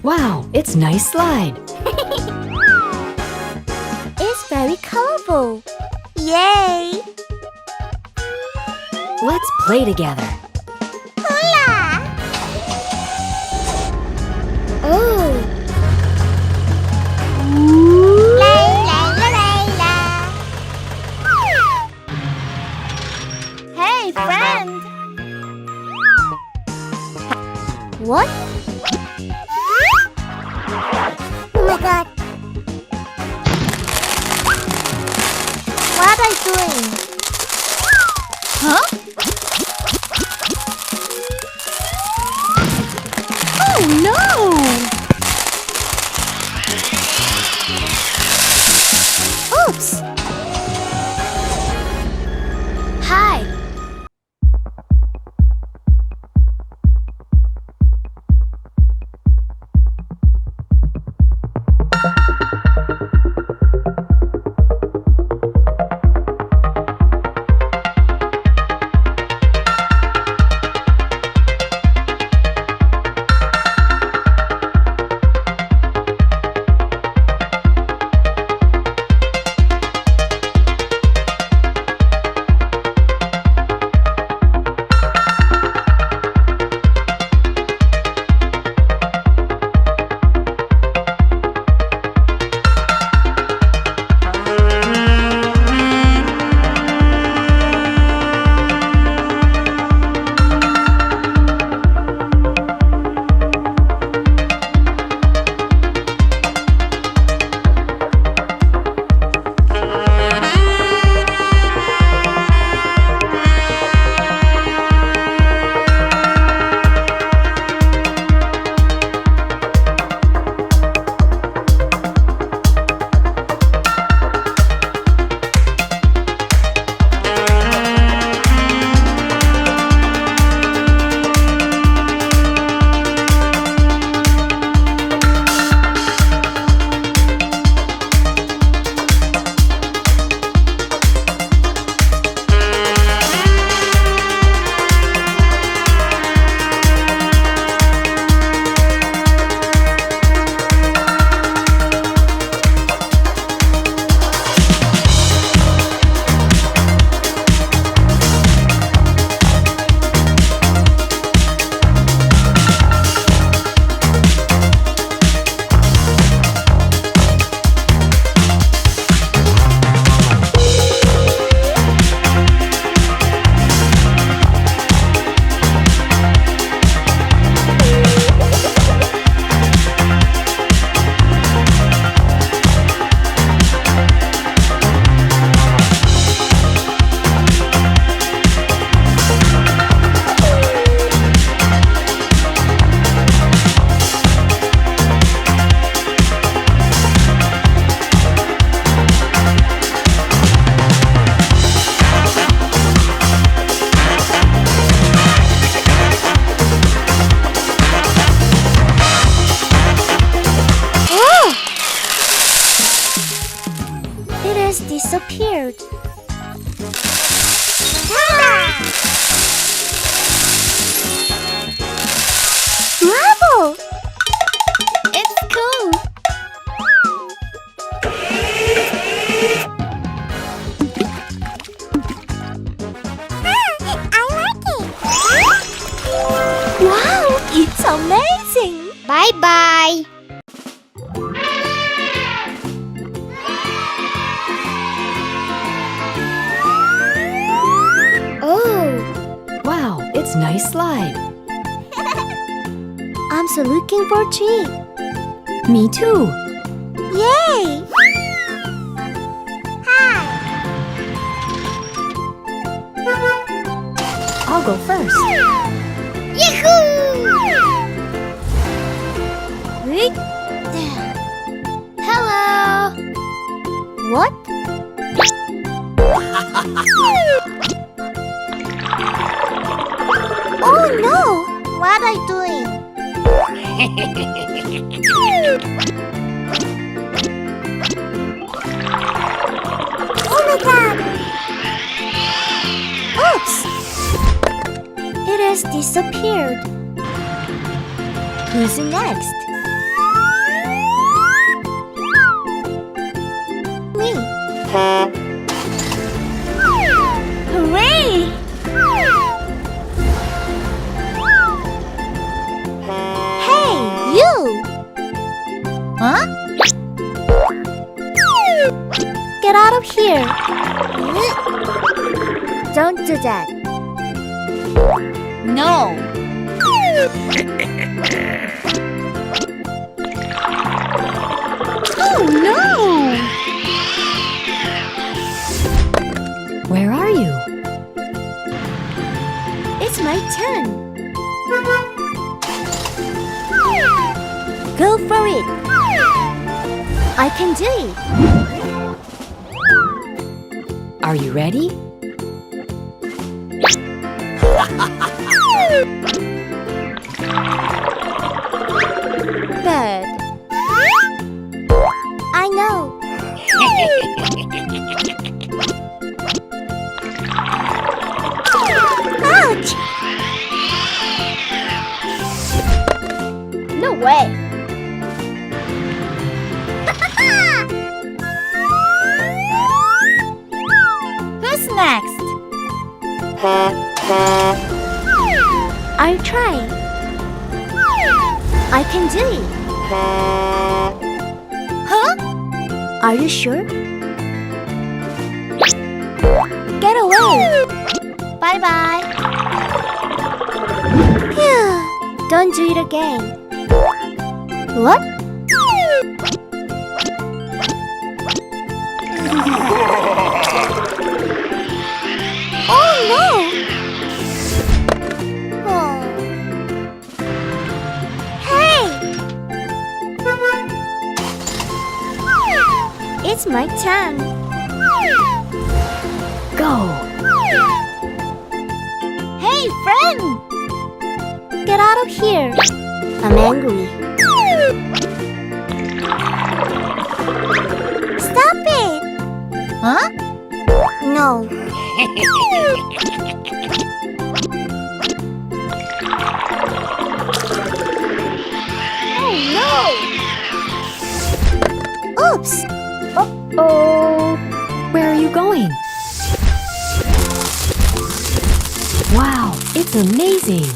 Wow, it's nice slide. It's very colorful. Yay! Let's play together. Hula! Oh! Hey, friend! What? Oh my god! What are you doing? Huh? Oh no! Oops! Hi! Disappeared. Bravo! It's cool. I like it. Wow, it's amazing. Bye-bye. Wow, it's nice slide. I'm so looking for a tree. Me too. Yay! Hi! I'll go first. Yahoo! Hello! What? Oh no! What are you doing? Oh my god! Oops! It has disappeared. Who's next? Hooray! Hey, you! Huh? Get out of here! Don't do that. No! Oh no! Where are you? It's my turn. Go for it. I can do it. Are you ready? But I know. Ouch! No way. Who's next? I'll try. I can do it. Huh? Are you sure? Get away! Bye-bye! Phew! Don't do it again. What? Oh no! Oh. Hey! It's my turn. Go! Hey, friend! Get out of here. I'm angry. Stop it! Huh? No. Oh no! Oops! Oh, where are you going? Wow, it's amazing!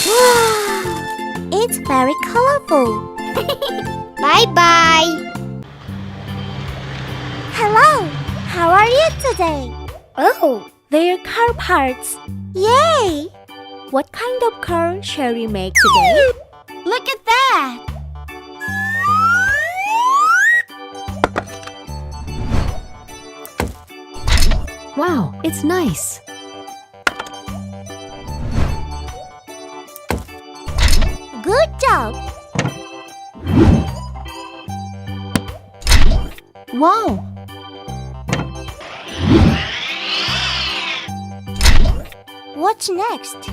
Wow! It's very colorful. Bye-bye! Hello! How are you today? Oh, they're car parts. Yay! What kind of car shall we make today? Look at that! Wow, it's nice! Good job! Wow! What's next?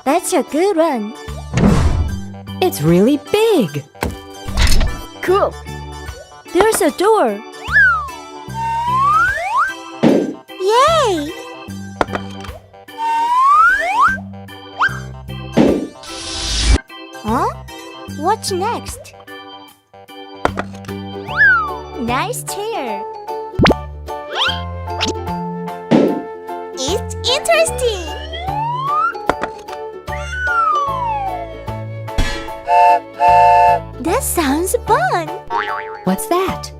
That's a good one. It's really big! Cool. There's a door. Yay! Huh? What's next? Nice chair. It's interesting. That sounds fun. What's that?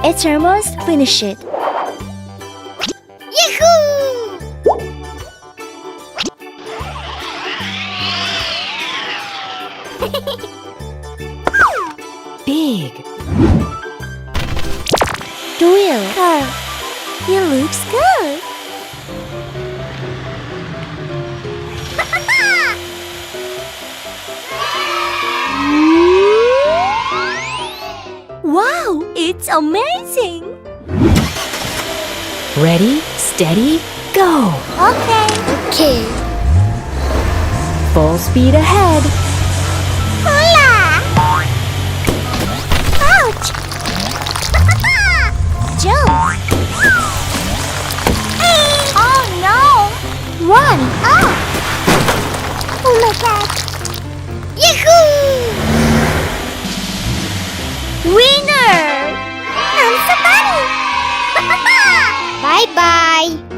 It's almost finished. Yahoo! Big! Wheel car. It looks good. Wow, it's amazing. Ready, steady, go! Okay. Full speed ahead! Hola! Ouch! won! Oh! Oh my god! Yahoo! Winner! I'm so funny! Bye-bye!